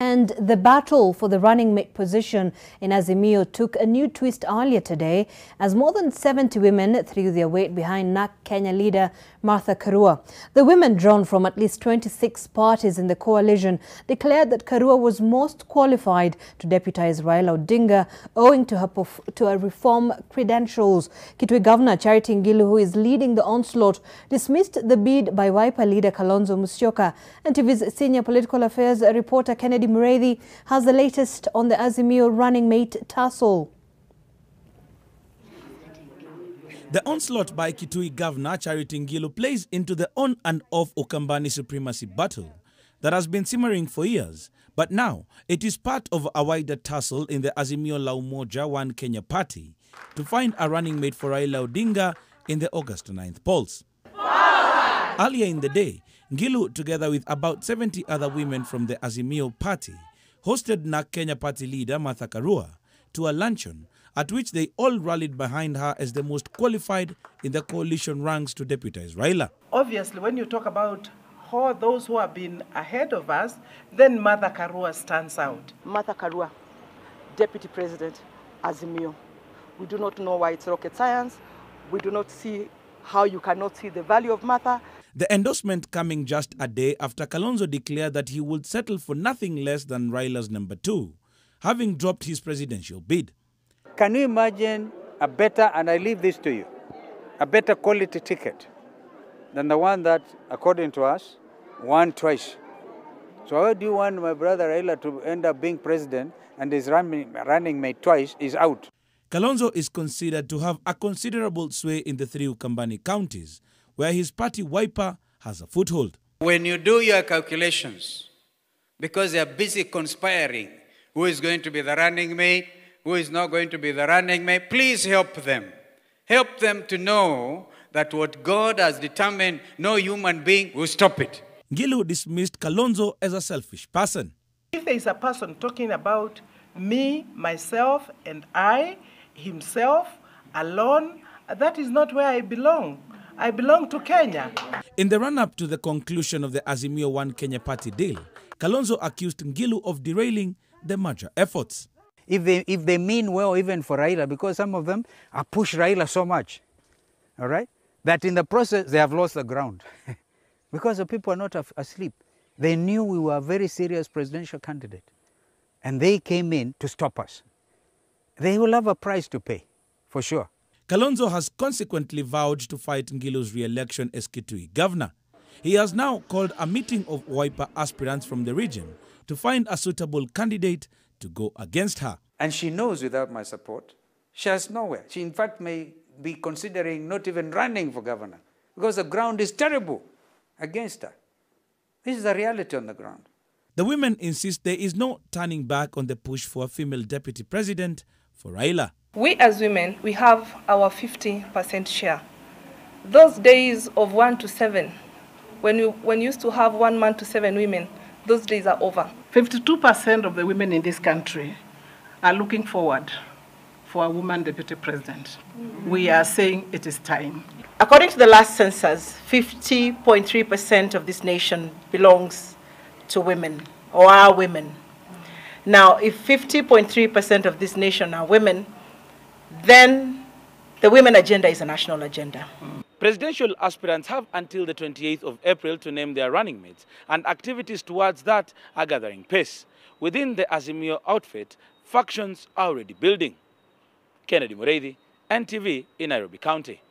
And the battle for the running mate position in Azimio took a new twist earlier today as more than 70 women threw their weight behind Narc Kenya leader Karua. The women, drawn from at least 26 parties in the coalition, declared that Karua was most qualified to deputise Raila Odinga owing to her reform credentials. Kitui Governor Charity Ngilu, who is leading the onslaught, dismissed the bid by Wiper Leader Kalonzo Musyoka. And TV's senior political affairs reporter Kennedy Mureithi has the latest on the Azimio running mate tussle. The onslaught by Kitui Governor Charity Ngilu plays into the on and off Ukambani supremacy battle that has been simmering for years, but now it is part of a wider tussle in the Azimio la Umoja One Kenya party to find a running mate for Raila Odinga in the August 9th polls. Earlier in the day, Ngilu, together with about 70 other women from the Azimio party, hosted Narc Kenya party leader Karua to a luncheon at which they all rallied behind her as the most qualified in the coalition ranks to deputise Raila. Obviously, when you talk about all those who have been ahead of us, then Karua stands out. Karua, Deputy President, Azimio. We do not know why it's rocket science. We do not see how you cannot see the value of Martha. The endorsement coming just a day after Kalonzo declared that he would settle for nothing less than Raila's number 2, having dropped his presidential bid. Can you imagine a better, and I leave this to you, a better quality ticket than the one that, according to us, won twice? So how do you want my brother Raila to end up being president and his running mate twice is out? Kalonzo is considered to have a considerable sway in the 3 Ukambani counties, where his party Wiper has a foothold. When you do your calculations, because they are busy conspiring, who is going to be the running mate, who is not going to be the running mate, please help them. Help them to know that what God has determined, no human being will stop it. Ngilu dismissed Kalonzo as a selfish person. If there is a person talking about me, myself, and I, himself, alone, that is not where I belong. I belong to Kenya. In the run-up to the conclusion of the Azimio One Kenya party deal, Kalonzo accused Ngilu of derailing the merger efforts. If they mean well even for Raila, because some of them have pushed Raila so much, all right, that in the process they have lost the ground. Because the people are not asleep. They knew we were a very serious presidential candidate. And they came in to stop us. They will have a price to pay, for sure. Kalonzo has consequently vowed to fight Ngilu's re-election as Kitui governor. He has now called a meeting of Wiper aspirants from the region to find a suitable candidate to go against her. And she knows without my support, she has nowhere. She in fact may be considering not even running for governor because the ground is terrible against her. This is the reality on the ground. The women insist there is no turning back on the push for a female deputy president for Raila. We as women, we have our 50% share. Those days of 1 to 7, when you used to have 1 man to 7 women, those days are over. 52% of the women in this country are looking forward for a woman deputy president. We are saying it is time. According to the last census, 50.3% of this nation belongs to women, or are women. Now, if 50.3% of this nation are women, then the women agenda is a national agenda. Presidential aspirants have until the 28th of April to name their running mates, and activities towards that are gathering pace. Within the Azimio outfit, factions are already building. Kennedy Mureithi, NTV in Nairobi County.